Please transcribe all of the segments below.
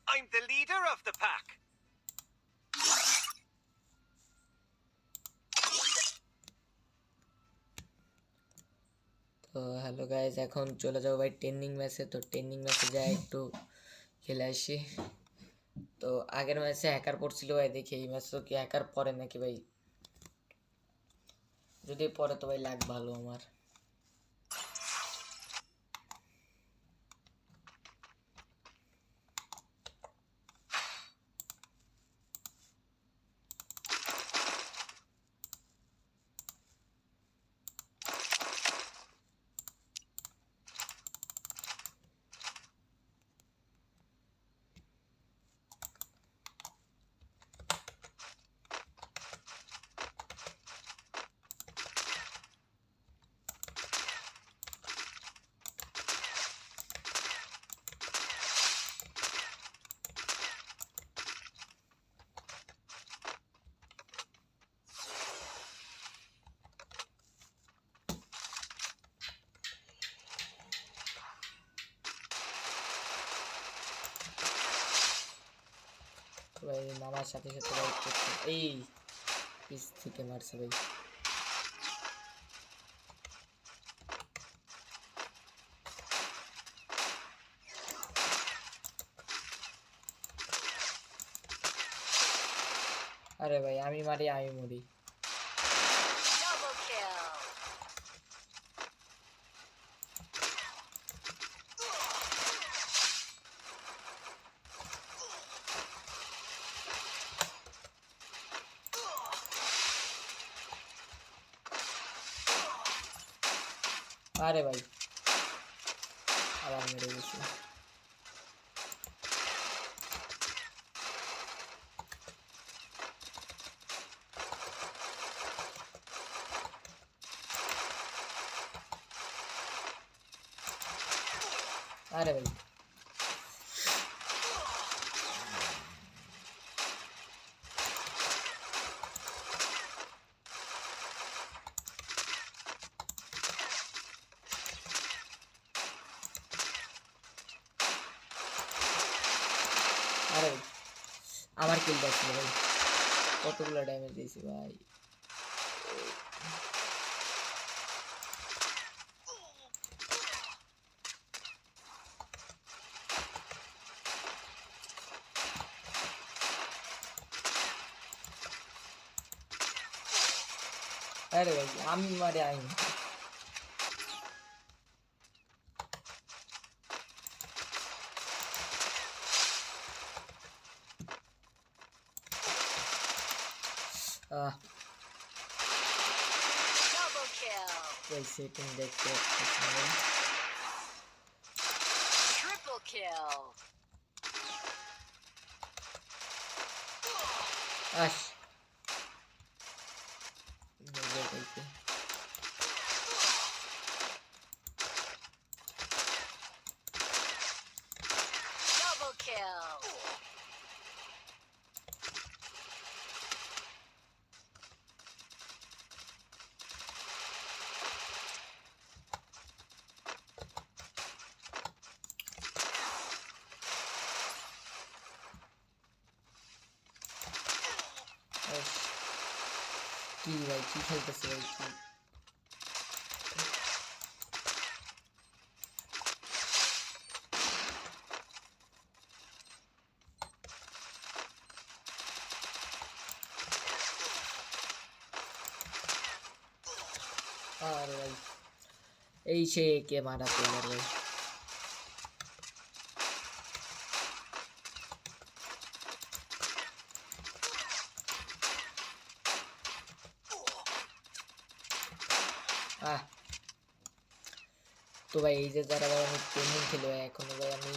I'm the leader of the pack. তো hello guys, এখন চলে যাবো ভাই ট্রেনিং ম্যাচে। তো ট্রেনিং ম্যাচে যাই একটু খেলে আসি। তো আগের ম্যাচে হ্যাকার পড়ছিল ভাই, দেখি এই ম্যাচেও কি হ্যাকার পড়ে নাকি ভাই। যদি পড়ে তো ভাই লাগ ভালো আমার। ভাই নামার সাথে সাথে ভাই এই পিস থেকে মারছে ভাই। আরে ভাই আমি মারি আমি মরি। আরে ভাই আবার মেরে গেছি। আরে ভাই আরে ভাই আমার কিল ছিল ভাই, কতগুলো ড্যামেজ দিয়েছি ভাই। আরে ভাই আমি মারি আমি। ওই সেটিং দেখতে Triple kill. আস Double kill. কি ভাই কি খেলতেছে ভাই কি। আরে ভাই এই সে কে মারা প্লেয়ার ভাই। আহ তো ভাই এই যে যারা ভাই আমি ট্রেনিং খেলে ভাই এখনো ভাই আমি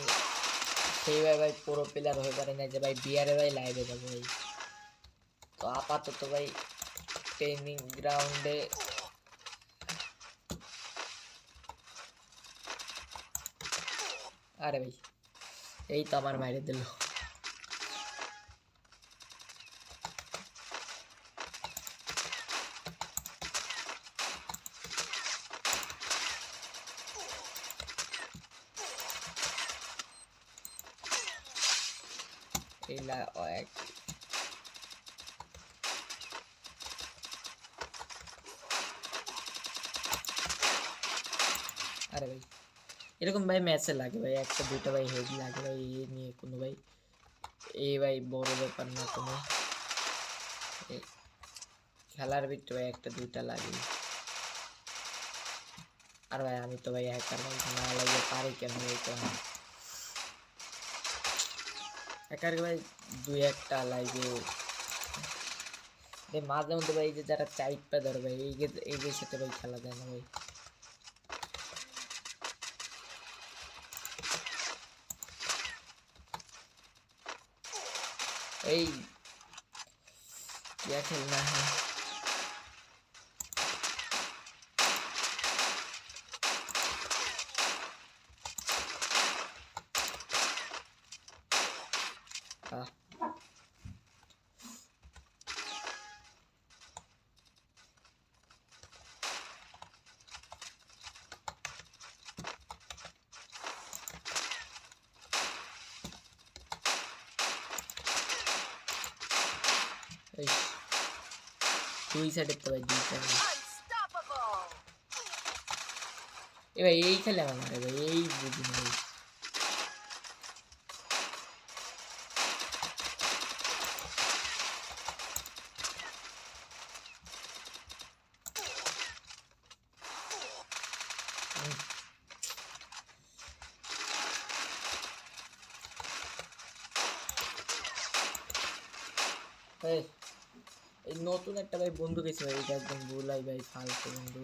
সেইভাবে ভাই পুরো প্লেয়ার হয়ে পারি না যে ভাই বিয়ারে ভাই লাইভে যাবো ভাই। তো আপাতত ভাই ট্রেনিং গ্রাউন্ডে আরে ভাই এই তো আমার মাইরে দিল। এই লা এক আরে ভাই এরকম ভাই ম্যাচে লাগে ভাই, একটা দুইটা ভাই হেভি লাগে ভাই, এ নিয়ে কোনো ভাই এই ভাই বড় ব্যাপার না কোনো, খেলার ভিতরে ভাই একটা দুইটা লাগে। আর ভাই আমি তো ভাই হ্যাকার ভাই, না লাগে পারি কেন ভাই, হ্যাকার ভাই দুই একটা লাগে মাঝে মধ্যে ভাই, যে যারা চাইপা ধরে ভাই এই সাথে ভাই খেলা দেয় না ভাই। এই क्या खेलना है দুই সাইডে তো ভাই দুই সাইডে Unstoppable. এ ভাই এই খেলে আমার মারে ভাই, এই বুঝি না ভাই। এই নতুন একটা ভাই বন্ধু গেছে ভাই, এটা একদম ভুলাই ভাই, ফালতু বন্ধু।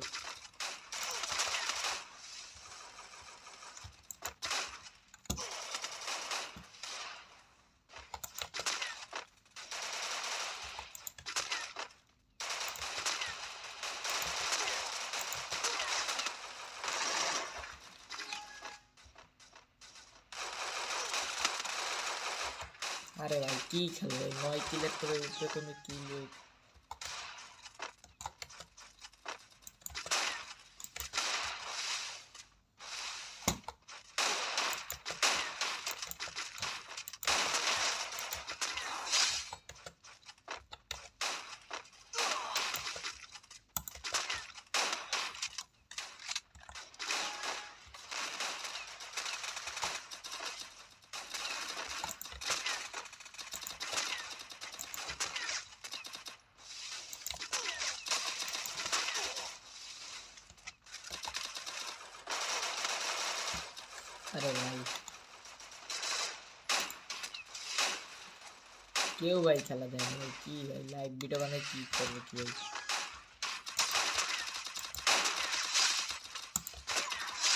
আরে ভাই কি খেলো ভাই, 9 কিলের তো ভাই উপরে কোনো কিল। আরে ভাই কেউ ভাই খেলা দেয় না ভাই, কি ভাই লাইভ ভিডিও বানায় কি করবো কি ভাই।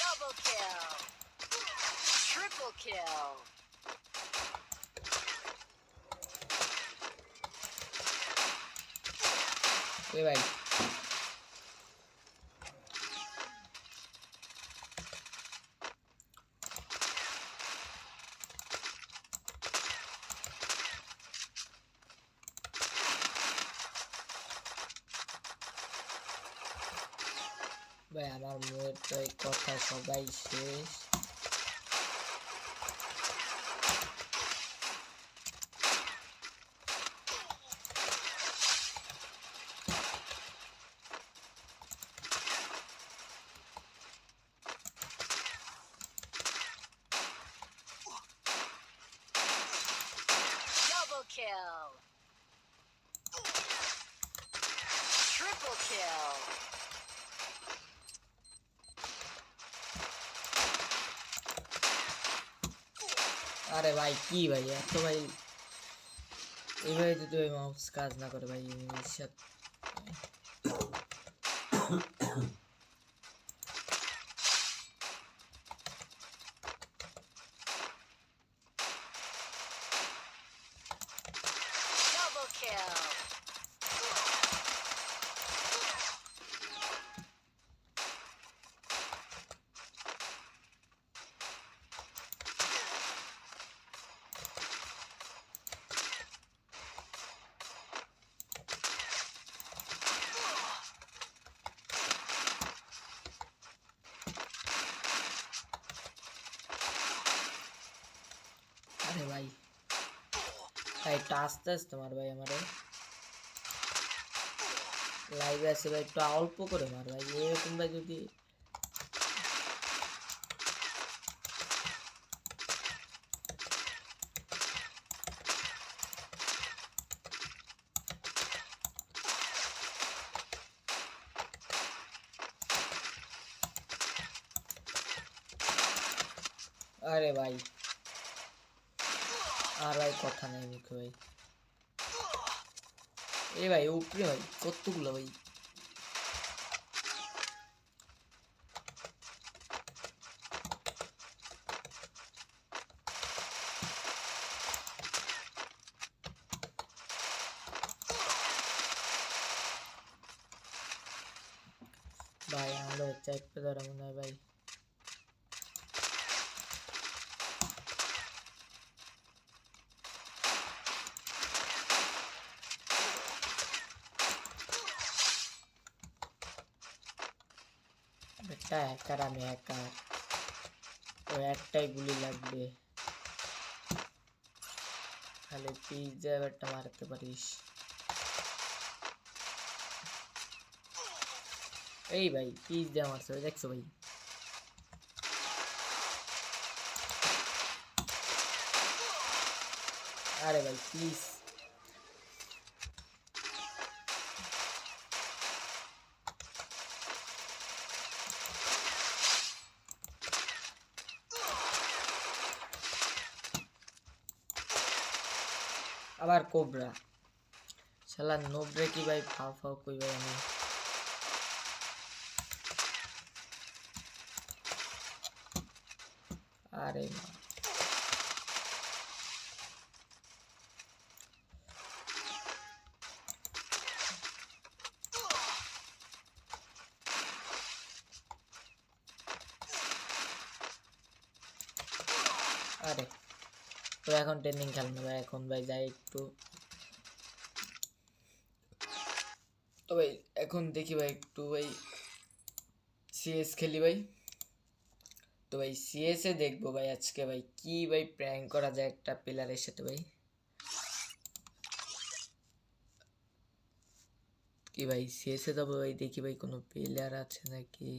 Double kill. Triple kill. এ ভাই ভাই আমার মুখের তো এই কথা সবাই শেষ। Double kill. Triple kill. আরে ভাই কি ভাই এত ভাই, এইভাবে যদি ওই মাউস কাজ না করে ভাই এনিমির সাথে। Double kill. আরে ভাই একটু আস্তে আস্তে মার ভাই আমারে, লাইভে আছে ভাই, একটু অল্প করে মার ভাই, এরকম ভাই যদি আরে ভাই আর ভাই কথা নাই মুখে ভাই। এ ভাই উপরে ভাই কতগুলো ভাই, ভাই আমরা চাইপে ধরা মনে হয় ভাই। একটা হ্যাকার, আমি হ্যাকার, ও একটাই গুলি লাগবে, খালি পিজ্জা একটা মারতে পারিস। এই ভাই পিজ্জা মারছে ভাই, দেখছো ভাই? আরে ভাই প্লিজ, আবার কোবরা, শালা নোবরে কি ভাই ফাও ফাও কই ভাই আমি। আরে মা, আরে তো এখন ট্রেনিং খেলবো ভাই, এখন ভাই যাই একটু, তো ভাই এখন দেখি ভাই একটু ভাই সিএস খেলি ভাই। তো ভাই সিএস এ দেখবো ভাই আজকে ভাই কি ভাই প্র্যাঙ্ক করা যায় একটা প্লেয়ারের সাথে ভাই। কি ভাই সিএস এ যাবো ভাই, দেখি ভাই কোনো প্লেয়ার আছে নাকি।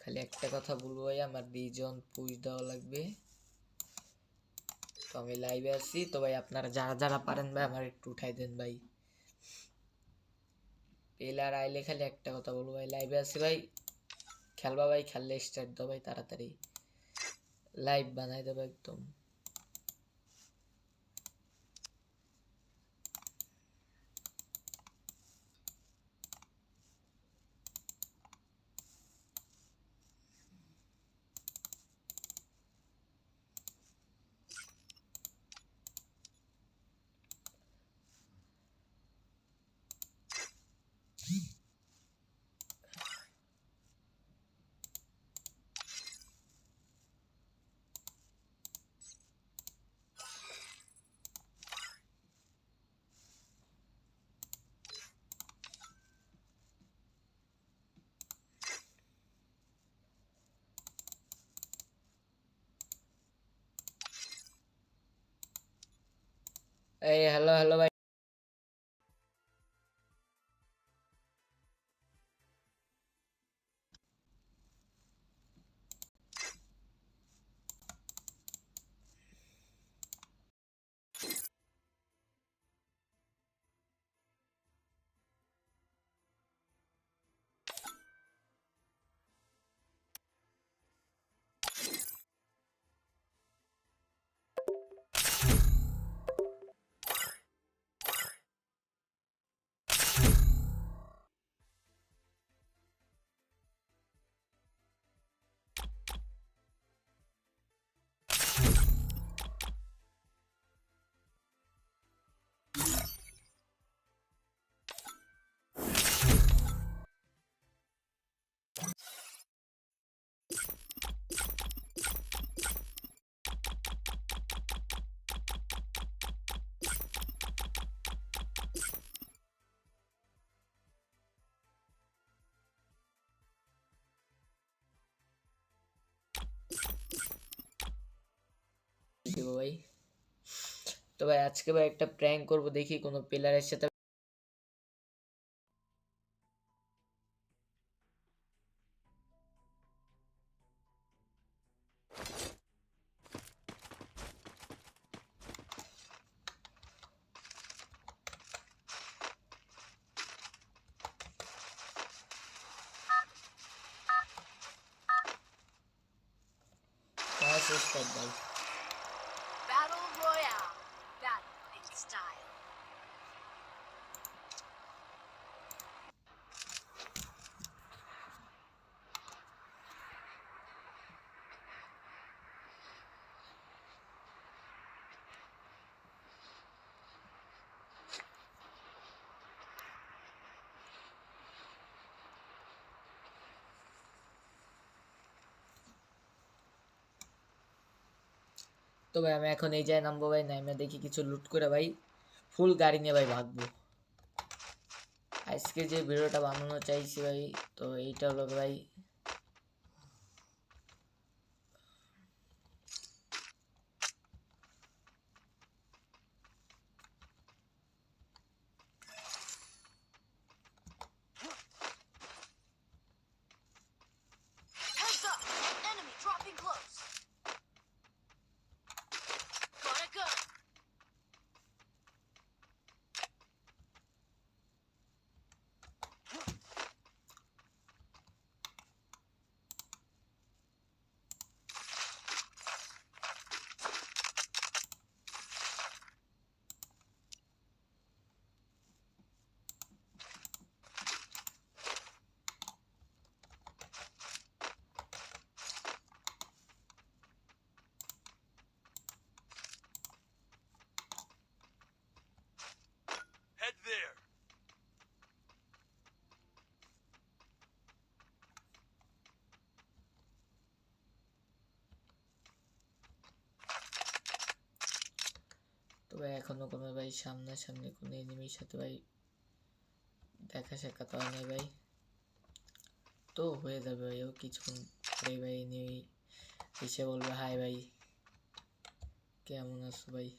খালি একটা কথা বলবো ভাই, আমার রিজন পুশ দেওয়া লাগবে। তো আমি লাইভে আছি, তো ভাই আপনারা যারা যারা পারেন ভাই আমার একটু উঠাই দেন ভাই। প্লেয়ার আইলে খালি একটা কথা বলবো ভাই, লাইভে আছি ভাই, খেলবা ভাই, খেললে স্টার্ট দাও ভাই তাড়াতাড়ি, লাইভ বানাই দেবো একদম। এই হ্যালো হ্যালো ভাই। দিব ভাই। তো ভাই আজকে ভাই একটা প্র্যাঙ্ক করব, দেখি কোনো প্লেয়ারের সাথে। ভাই Battle Royale. Battle in style. তো ভাই আমি এখন এই জায়গায় নামবো ভাই, নাইমে দেখি কিছু লুট করে ভাই ফুল গাড়ি নিয়ে ভাই ভাগবো। আজকে যে ভিডিওটা বানানো চাইছি ভাই, তো এইটা হলো ভাই Heads up! Enemy dropping close. Got a gun. Head there. তো ভাই এখনো কোনো ভাই সামনাসামনি কোনো এনিমির সাথে ভাই দেখা সাক্ষাৎ হয় নাই ভাই। তো হয়ে যাবে ভাই, ও কিছুক্ষণ পরে ভাই এনিমি এসে বলবে হাই ভাই কেমন আছো ভাই।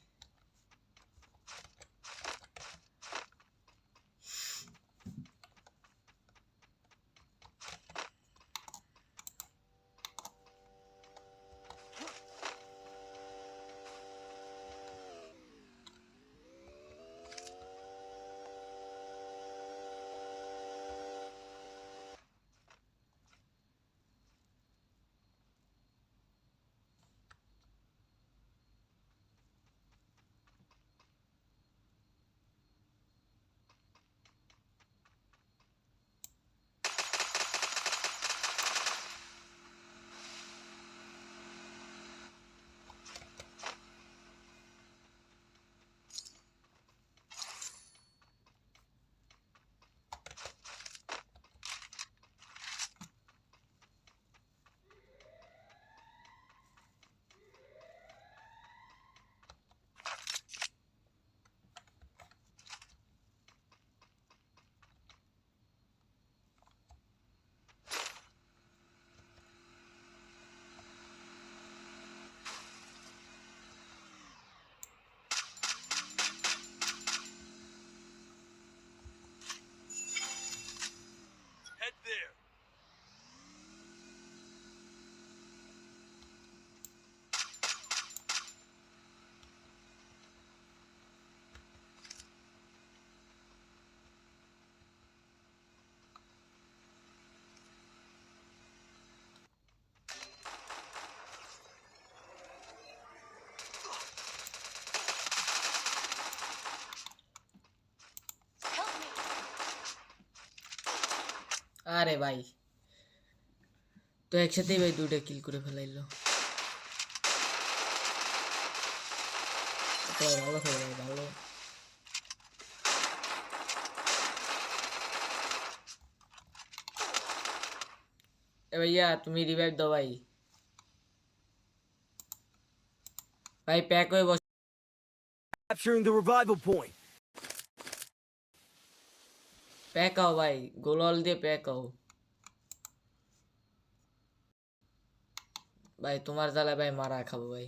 Head there. Help me. আরে ভাই তো একসাথেই ভাই দুইটা কিল করে ফেলাইলো। তো ভাই ভালো খেলে ভাই ভালো। এ ভাইয়া তুমি রিভাইভ দাও ভাই। ভাই প্যাক হয়ে বস, Capturing the revival point. Pack আও ভাই, গোলাল দিয়ে প্যাক আও ভাই। তোমার জ্বালায় ভাই মারা খাবো ভাই।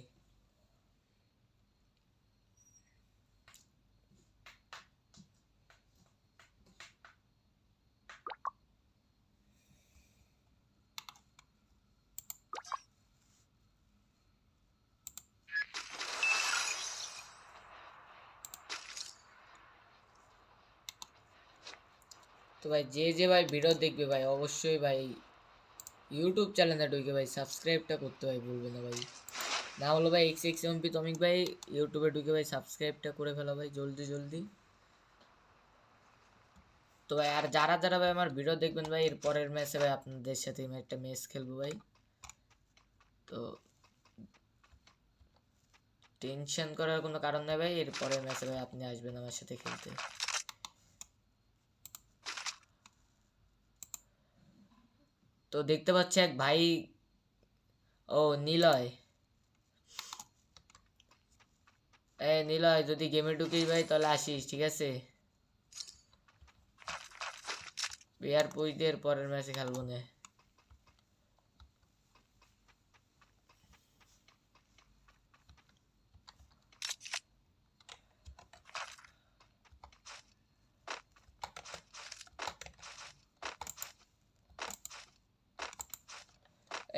তো ভাই যে ভাই ভিডিও দেখবে ভাই অবশ্যই ভাই ইউটিউব চ্যানেলে ঢুকে ভাই সাবস্ক্রাইবটা করতে ভাই ভুলবে না ভাই। না হলো ভাই এক্স এক্স এমপি তমিক ভাই ইউটিউবে ঢুকে ভাই সাবস্ক্রাইবটা করে ফেলো ভাই জলদি জলদি। তো ভাই আর যারা যারা ভাই আমার ভিডিও দেখবেন ভাই এর পরের ম্যাচে ভাই আপনাদের সাথে আমি একটা ম্যাচ খেলবো ভাই। তো টেনশন করার কোনো কারণ নেই ভাই, এর পরের ম্যাচে ভাই আপনি আসবেন আমার সাথে খেলতে। তো দেখতে পাচ্ছি এক ভাই, ও নিলয়, নিলয় যদি গেমে ঢুকিস ভাই তাহলে আসিস ঠিক আছে। বিয়ার পুইদের পরের ম্যাচে খেলবো না।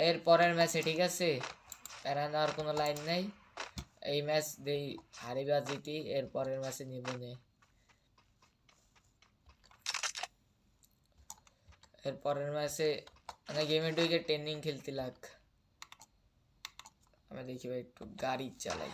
এর পরের ম্যাচে ঠিক আছে, প্যারা নেওয়ার কোনো লাইন নাই। এই ম্যাচ দেই হারি বা জিতি এর পরের ম্যাচে নিব নে। এর পরের ম্যাচে মানে গেমে ঢুকে ট্রেনিং খেলতে লাগ। আমি দেখি ভাই একটু গাড়ি চালাই।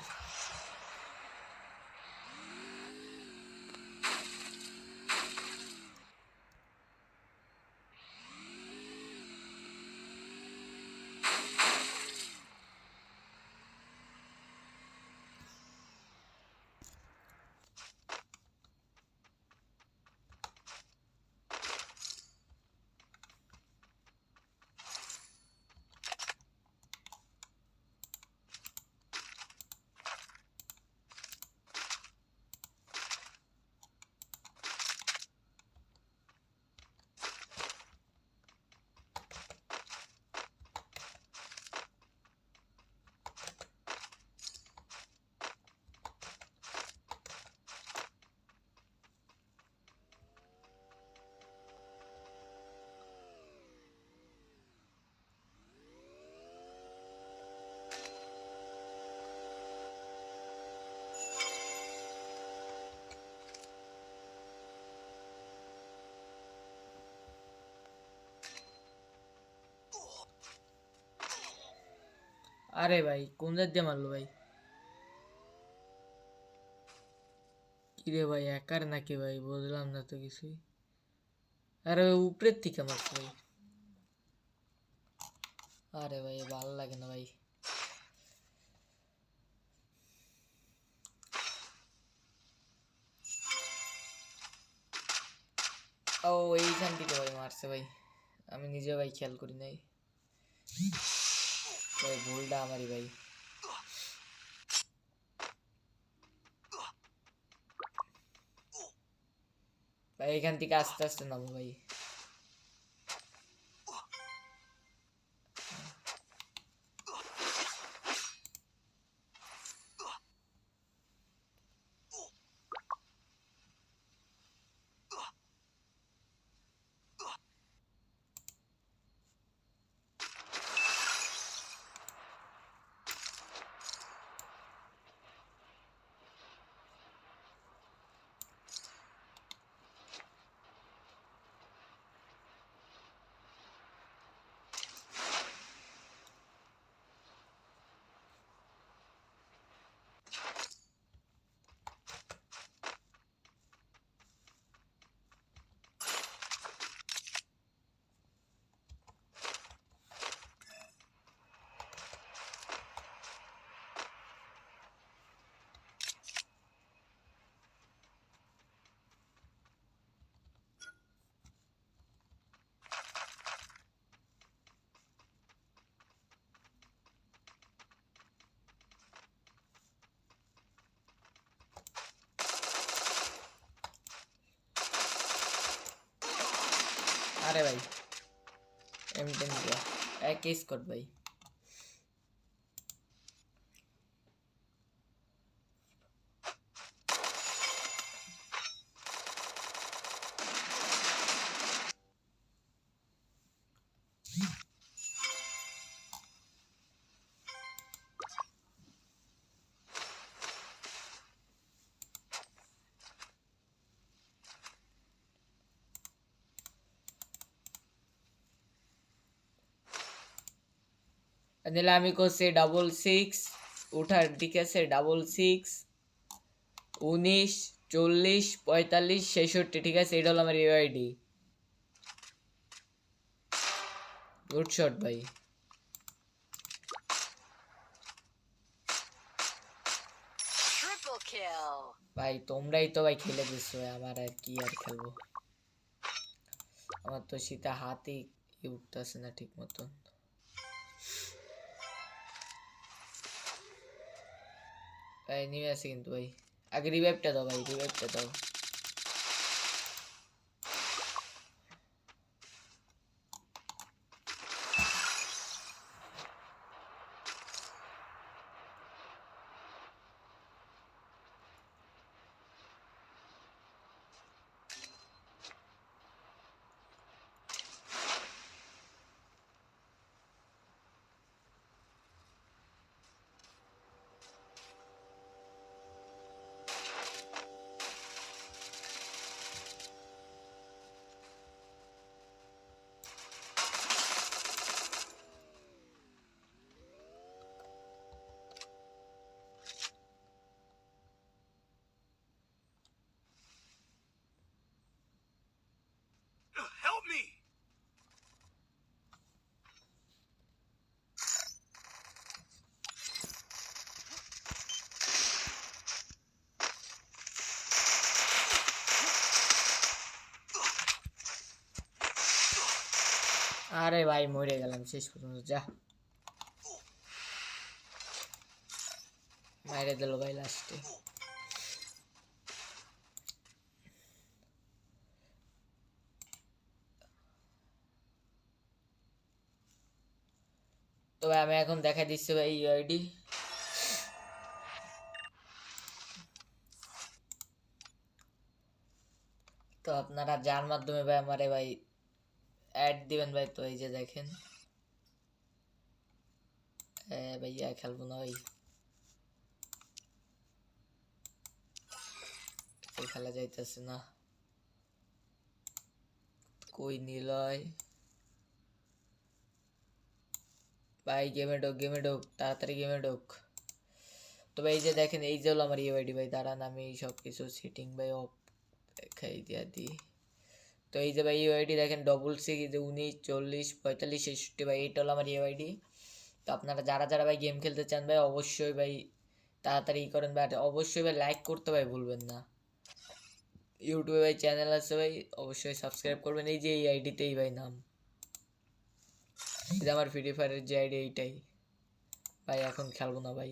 আরে ভাই কোন জাত দিয়ে মারলো ভাই? কিরে ভাই একার নাকি ভাই, বুঝলাম না তো কিছুই। আরে ওই উপরের থেকে মারছে ভাই। আরে ভাই ভালো লাগে না ভাই। ও এইখান থেকে ভাই মারছে ভাই, আমি নিজে ভাই খেয়াল করি নাই ভাই, ভুলটা আমারই ভাই। ভাই এখান থেকে আস্তে আস্তে নামো ভাই। আরে ভাই M10 দিয়া এক স্কট ভাই। নিলে আমি করছি 66, উঠার দিকে আছে 66, 19, 40, 45, 66, ঠিক আছে, এটা হলো আমার ইউআইডি। গুড শট ভাই। Triple kill. ভাই তোমরাই তো ভাই খেলে দিচ্ছ, আমার আর কি আর খেলবো। আমার তো শীতে হাতই উঠতেছে না ঠিক মতন। ভাই নেমে আছে কিন্তু ভাই, আগে রিভাইভটা দাও ভাই, রিভাইভটা দাও। Help me! আরে ভাই মরে গেলাম শেষ পর্যন্ত, যা মাইরে দিল ভাই লাস্টে। তো ভাই আমি এখন দেখা দিচ্ছি ভাই ইউআইডি। তো আপনারা যার মাধ্যমে ভাই আমারে ভাই অ্যাড দিবেন ভাই, তো এই যে দেখেন ভাইয়া খেলবো না ভাই, খেলা যাইতেছে না, কই নিলয় ভাই, গেমে ঢোক তাড়াতাড়ি গেমে ঢোক। তো ভাই এই যে দেখেন, এই যে হলো আমার ইউআইডি ভাই, দাঁড়ান আমি সব কিছু সেটিং ভাই অফ দেখাই দিয়া দিই। তো এই যে ভাই ইউআইডি দেখেন 66, 19, 40, 45, 66 ভাই, এইটা হলো আমার ইউআইডি। তো আপনারা যারা যারা ভাই গেম খেলতে চান ভাই অবশ্যই ভাই তাড়াতাড়ি করেন ভাই, আর অবশ্যই ভাই লাইক করতে ভাই ভুলবেন না। ইউটিউবে ভাই চ্যানেল আছে ভাই, অবশ্যই সাবস্ক্রাইব করবেন। এই যে এই আইডিতেই ভাই নাম, এই যে আমার ফ্রি ফায়ারের যে আইডি এইটাই ভাই, এখন খেলবো না ভাই,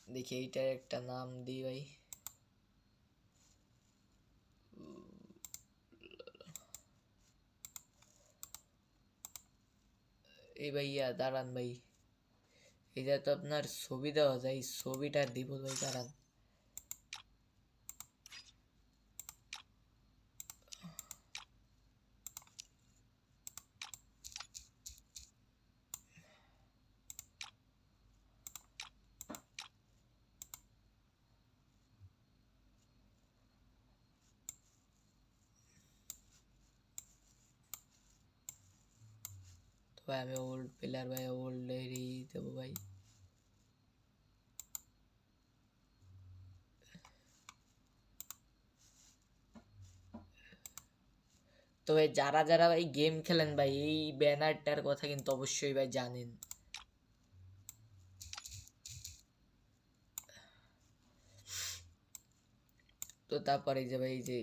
দেখি এইটার একটা নাম দিই ভাই। এই ভাইয়া দাঁড়ান ভাই, এটা তো আপনার ছবি দেওয়া যায়, ছবিটা দিব ভাই, দাঁড়ান। তো ভাই আমি ওল্ড প্লেয়ার ভাই, ওল্ড এরই দেবো ভাই। তো ভাই যারা যারা ভাই গেম খেলেন ভাই, এই ব্যানারটার কথা কিন্তু অবশ্যই ভাই জানেন। তো তারপরে যে ভাই এই যে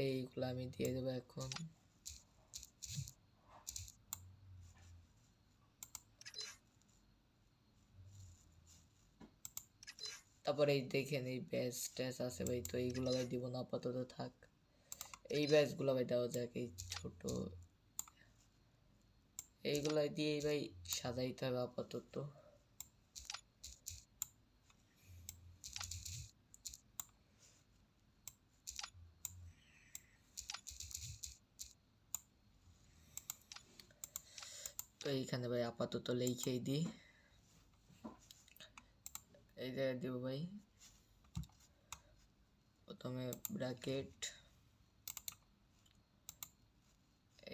এইগুলো আমি দিয়ে দেবো এখন। তারপরে এই দেখেন এই ব্যাচ ট্যাচ আছে ভাই, তো এইগুলো ভাই দিব না, আপাতত থাক। এই ব্যাচগুলো ভাই দেওয়া যাক, এই ছোট এইগুলো দিয়েই ভাই সাজাইতে হবে আপাতত। তো এইখানে ভাই আপাতত লিখেই দিই, এই জায়গায় দিব ভাই প্রথমে ব্র্যাকেট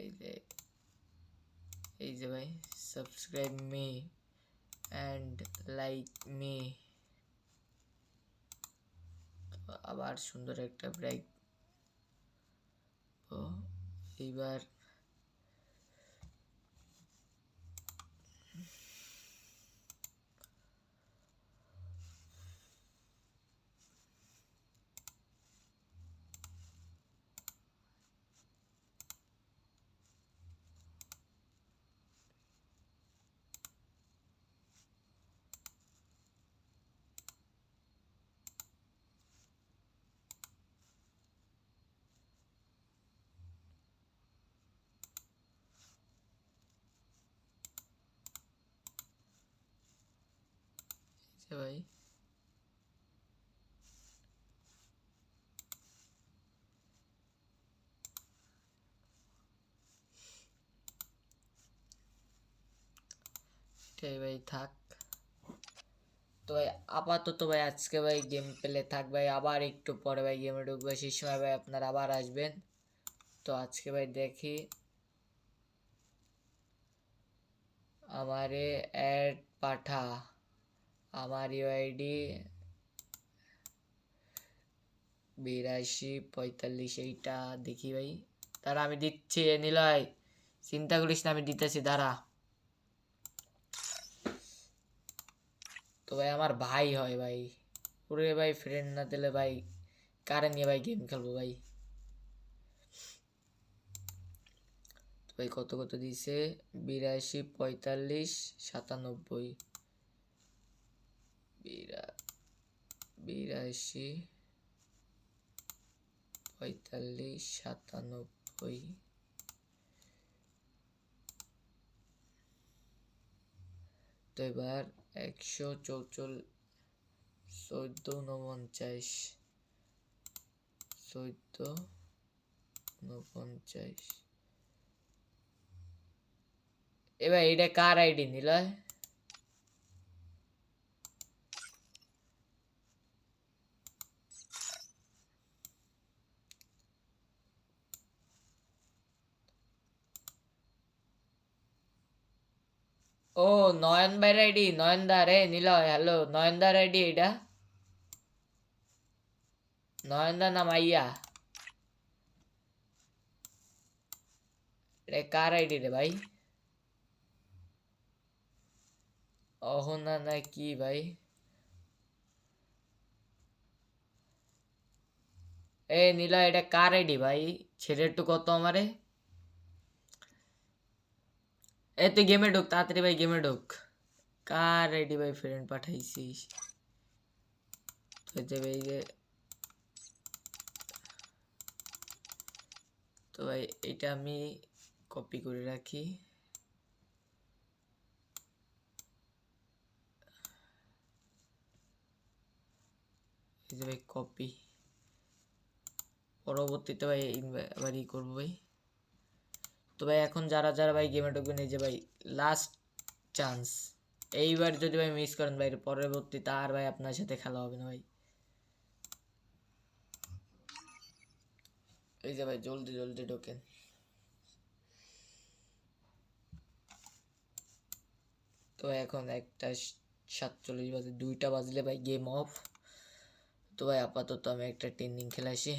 এই যে ভাই subscribe me and like me. আবার সুন্দর একটা ব্রেক। তো এইবার ভাই এটাই ভাই থাক। তো ভাই আপাতত ভাই আজকে ভাই গেম প্লে থাক ভাই, আবার একটু পরে ভাই গেমে ঢুকবে, সেই সময় ভাই আপনারা আবার আসবেন। তো আজকে ভাই দেখি আমারে অ্যাড পাঠা, আমার ইউআইডি 8245, এইটা দেখি ভাই। দাঁড়া আমি দিচ্ছি নিলয়, চিন্তা করিস না, আমি দিতেছি দাঁড়া। তো ভাই আমার ভাই হয় ভাই, ওরে ভাই ফ্রেন্ড না দিলে ভাই কারে নিয়ে ভাই গেম খেলবো ভাই। তো ভাই কত কত দিছে, 824597, 824597। তো এবার 144 1449 1449। এবার এটা কার আইডি নিলয়? ও নয়ন ভাইয়ের আইডি, নয়নদা রে নিলয়, হ্যালো নয়নদার আইডি এটা, নয়নদা না মাইয়া? এটা কার আইডি রে ভাই? অহনা না কি ভাই? এ নিলয় এটা কার আইডি ভাই? ছেড়ে একটু কত আমারে। এ তুই গেমে ঢুক তাড়াতাড়ি ভাই, গেমে ঢুক। কার আইডি ভাই ফ্রেন্ড পাঠাইছিস? তো এই যে তো ভাই এটা আমি কপি করে রাখি। এই যে ভাই কপি, পরবর্তীতে ভাই আবার ই করবো ভাই। তো ভাই এখন যারা যারা ভাই গেমে ঢুকবেন, এই যে ভাই লাস্ট চান্স, এইবার যদি ভাই মিস করেন ভাই পরবর্তীতে আর ভাই আপনার সাথে খেলা হবে না ভাই। এই যে ভাই জলদি জলদি ঢোকেন। তো এখন 1:47 বাজে, 2টা বাজলে ভাই গেম অফ। তো ভাই আপাতত আমি একটা ট্রেনিং খেলে আসি।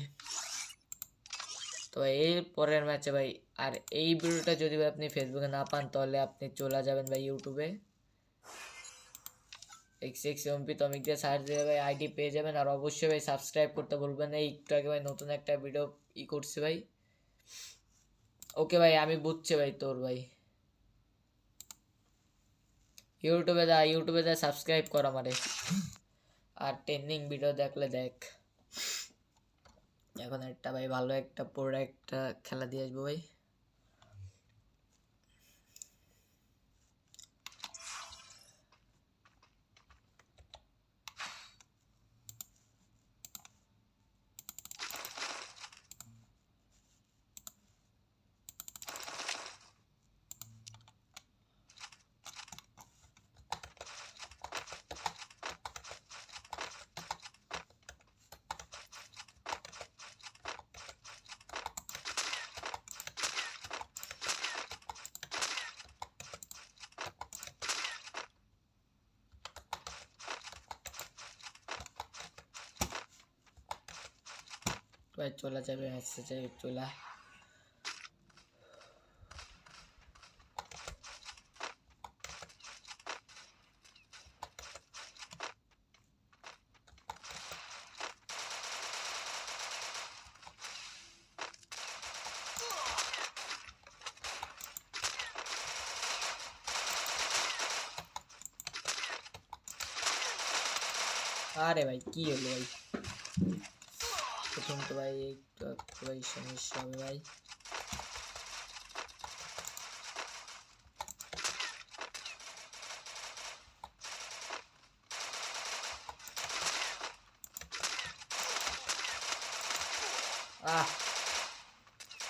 তো এর পরের ম্যাচে ভাই, আর এই ভিডিওটা যদি ভাই আপনি ফেসবুকে না পান তাহলে আপনি চলে যাবেন ভাই ইউটিউবে, XXMP তমিক দিয়ে সার্চ দিয়ে ভাই আইডি পেয়ে যাবেন। আর অবশ্যই ভাই সাবস্ক্রাইব করতে বলবেন না, একটু আগে ভাই নতুন একটা ভিডিও করছি ভাই। ওকে ভাই আমি বুঝছি ভাই তোর ভাই, ইউটিউবে যা সাবস্ক্রাইব কর আমারে, আর ট্রেনিং ভিডিও দেখলে দেখ। এখন একটা ভাই ভালো একটা পুরো একটা খেলা দিয়ে আসবো ভাই। ভাই চলা যাবে, আসতে যাবে চলা। আরে ভাই কি হলো ভাই, প্রথম তো ভাই একটু ভাই সমস্যা হবে ভাই। আহ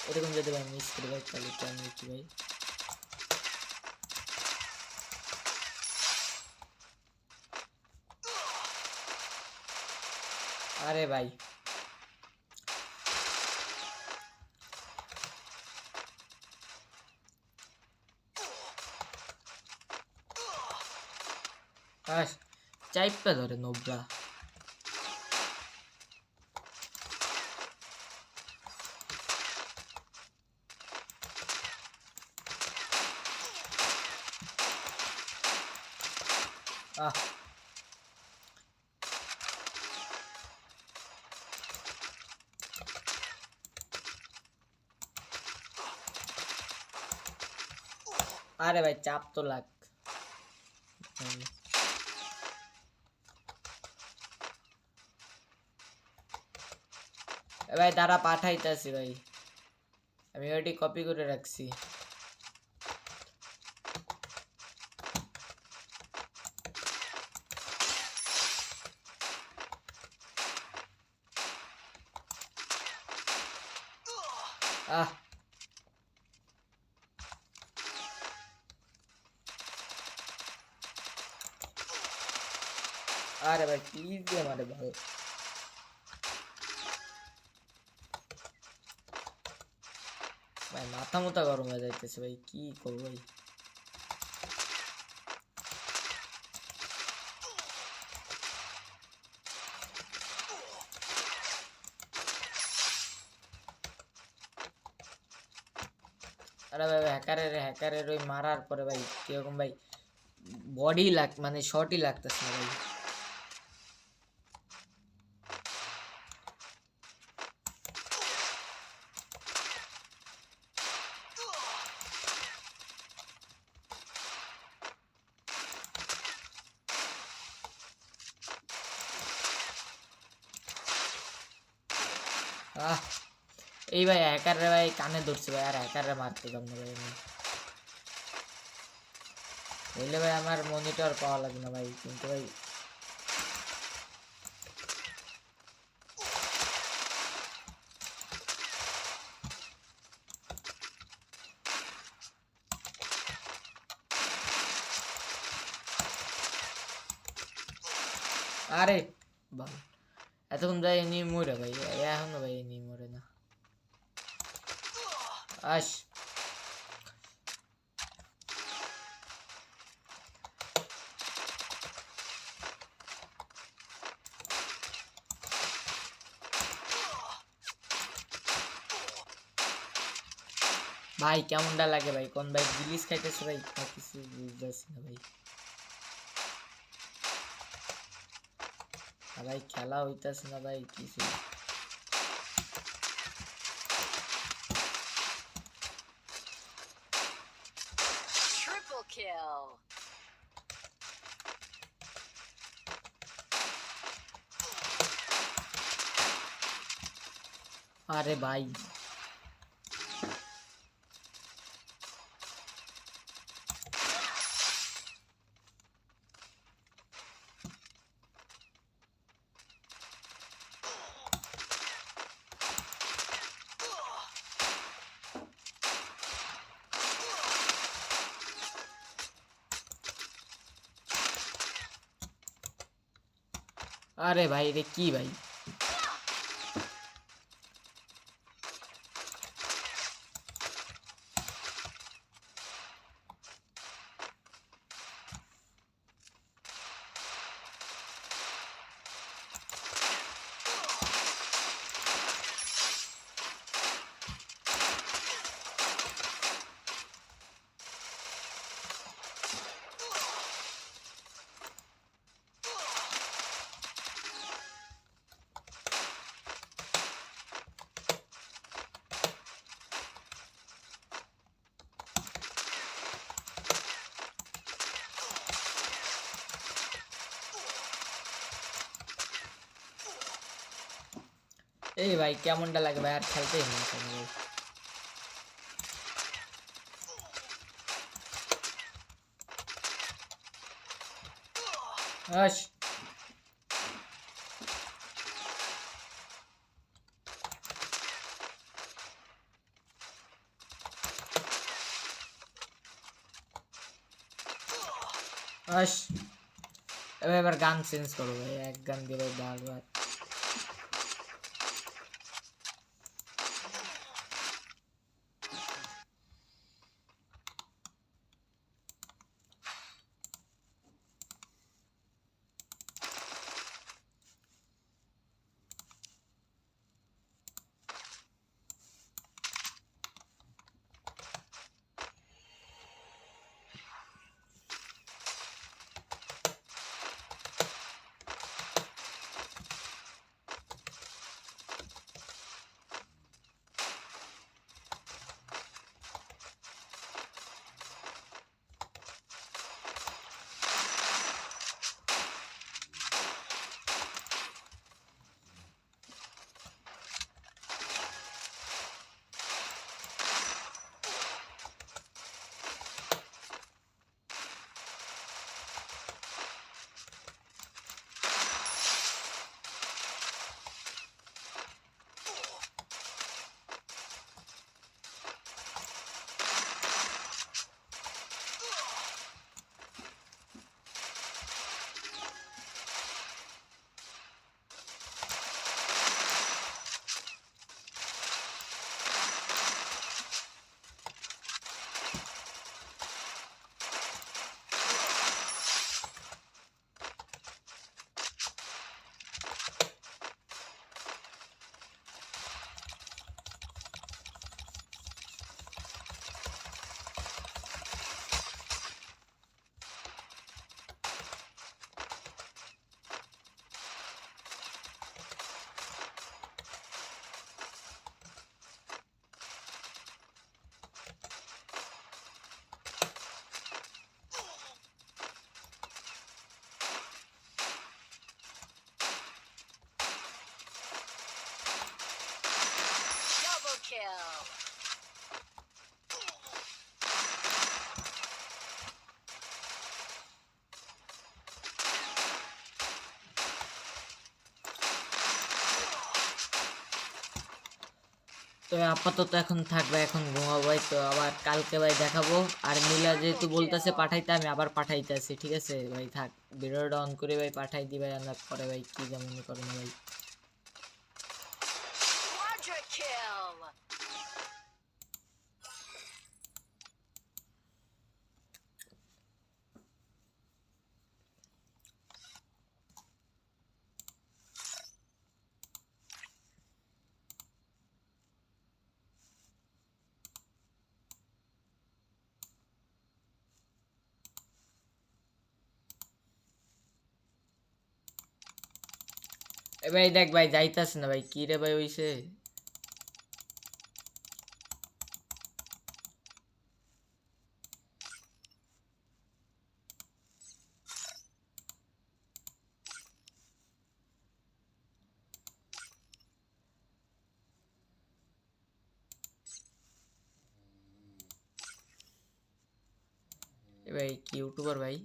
এরকম যদি ভাই মিস করি ভাই তাহলে তো আমি কি ভাই। আরে ভাই আস চাইপটা ধরে নোবরা। আহ আরে ভাই চাপ তো লাগ। ভাই দাঁড়া পাঠাইতেছি ভাই, আমি ওইটি কপি করে রাখছি। আহ আরে ভাই প্লিজ দে আমারে ভাই। ভাই মাথা মুথা গরম হয়ে যাইতেছে ভাই, কি করবো ভাই। আরে ভাই হ্যাকারের ওই মারার পরে ভাই কিরকম ভাই বডি লাগ মানে শর্টই লাগতেছে না ভাই। আহ এই ভাই হ্যাকারে ভাই কানে ধরছে ভাই, আর হ্যাকারে মারতে পারবো না ভাই আমি। বললে ভাই আমার মনিটর পাওয়া লাগবে না ভাই, কিন্তু ভাই আরে ভাই এতক্ষণ ভাই এনি মরে ভাই, এখনো ভাই এনি মরে না। আস ভাই কেমনটা লাগে ভাই, কোন ভাই জিনিস খাইতেছে ভাই না কিছু বুঝতেছি না ভাই। আর ভাই খেলা হইতাছে না ভাই কিছু। Triple kill. আরে ভাই আরে ভাই রে কি ভাই। এই ভাই কেমনটা লাগে ভাই, আর খেলতেই না কেন ভাই? আস আস এবার গান চেঞ্জ করো ভাই, এক গান দিয়ে ভাই বারবার। Double kill. তো আপাতত এখন থাকবে, এখন ঘুমাবো ভাই। তো আবার কালকে ভাই দেখাবো। আর নীলা যেহেতু বলতেছে পাঠাইতে, আমি আবার পাঠাইতেছি, ঠিক আছে ভাই? থাক, ভিডিওটা অন করে ভাই পাঠাই দি ভাই। আমরা পরে ভাই কি যেমন করে না ভাই। Quadra kill. এ ভাই দেখ ভাই, যাইতাছে না ভাই, কি রে ভাই হইছে? এ ভাই কি ইউটিউবার ভাই?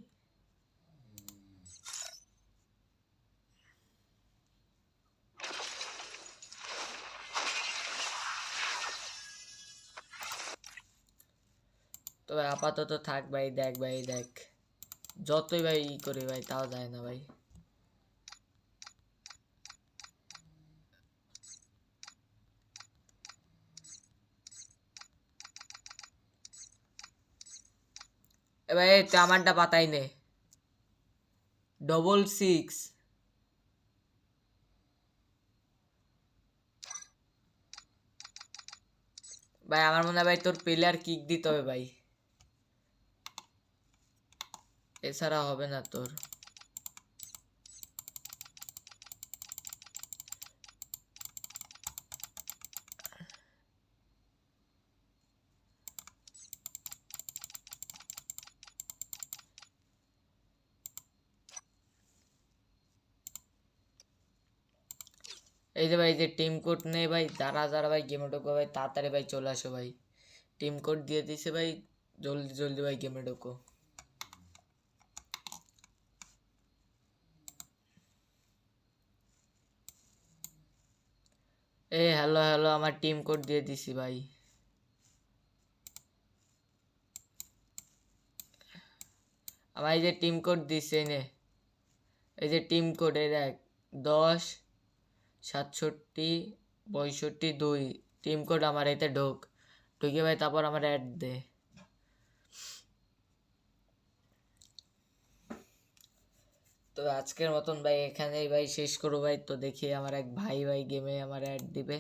তো ভাই আপাতত থাক ভাই, দেখ ভাই দেখ, যতই ভাই ই করে ভাই তাও যায় না ভাই। এ ভাই তুই আমারটা পাতাই নে। 66। ভাই আমার মনে হয় ভাই তোর প্লেয়ার কিক দিতে হবে ভাই, এছাড়া হবে না তোর। এই যে ভাই যে টিম কোড নেই ভাই, যারা যারা ভাই গেমে ঢোকো ভাই তাড়াতাড়ি ভাই চলে আসো ভাই, টিম কোড দিয়ে দিছে ভাই, জলদি জলদি ভাই গেমে ঢোকো। হ্যালো হ্যালো, আমার টিম কোড দিয়ে দিছি ভাই। আমার এই যে টিম কোড দিছে নে, এই যে টিম কোড এই দেখ, 10 67 62 টিম কোড আমার এতে ঢোক, ঢুকে ভাই তারপর আমার অ্যাড দে। তো আজকের মতন ভাই এখানেই ভাই শেষ করো ভাই। তো দেখি আমার এক ভাই ভাই গেমে আমার অ্যাড দিবে,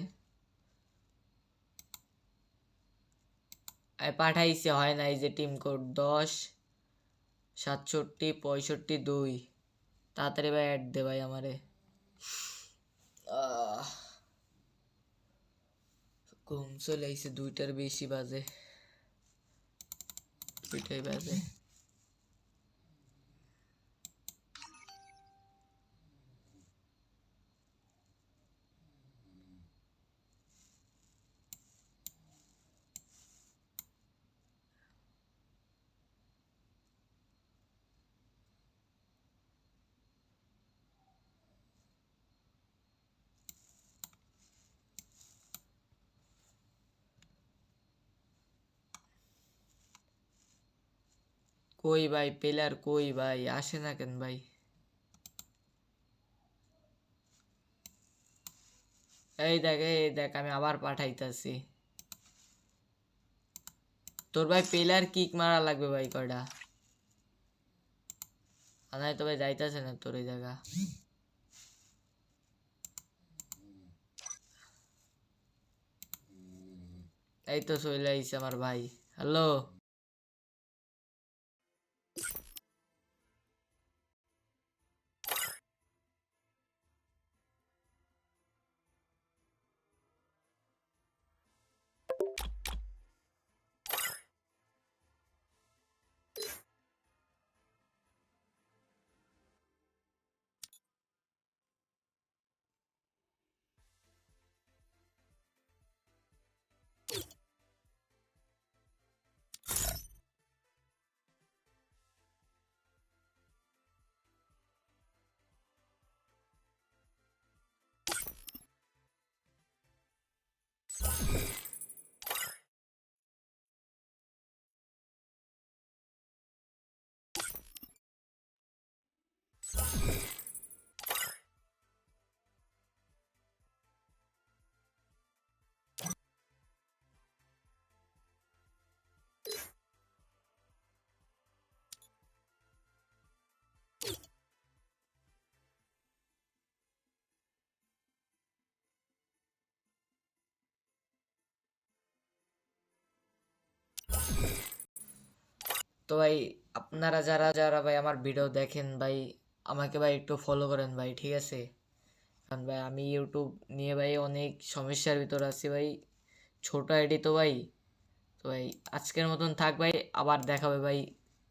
আমি পাঠাইছি হয় না। এই যে টিম কোড 10 67 65 2, তাড়াতাড়ি ভাই অ্যাড দে ভাই আমারে। ঘুম চলে আইছে, 2টার বেশি বাজে, 2টাই বাজে। কই ভাই প্লেয়ার, কই ভাই আসে না কেন ভাই? এই দেখ আমি আবার পাঠাইতাছি। তোর ভাই প্লেয়ার কিক মারা লাগবে ভাই কয়টা, আনাই তো ভাই যাইতাছে না তোর এই জায়গা। এই তো চলে আইছে আমার ভাই। হ্যালো তো ভাই আপনারা যারা যারা ভাই আমার ভিডিও দেখেন ভাই, আমাকে ভাই একটু ফলো করেন ভাই, ঠিক আছে? কারণ ভাই আমি ইউটিউব নিয়ে ভাই অনেক সমস্যার ভিতর আছি ভাই, ছোট আইডি তো ভাই। তো ভাই আজকের মতন থাক ভাই, আবার দেখা হবে ভাই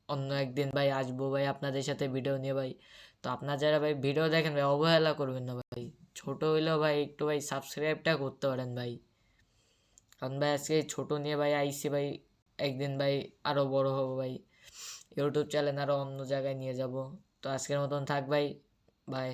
অন্য একদিন ভাই, আসবো ভাই আপনাদের সাথে ভিডিও নিয়ে ভাই। তো আপনারা যারা ভাই ভিডিও দেখেন ভাই অবহেলা করবেন না ভাই, ছোট হইলেও ভাই একটু ভাই সাবস্ক্রাইবটা করতে পারেন ভাই। কারণ ভাই আজকে ছোট নিয়ে ভাই আইসি ভাই, একদিন ভাই আরো বড় হবো ভাই, ইউটিউব চ্যানেল আরো অন্য জায়গায় নিয়ে যাব। তো আজকের মতন থাক ভাই, বাই।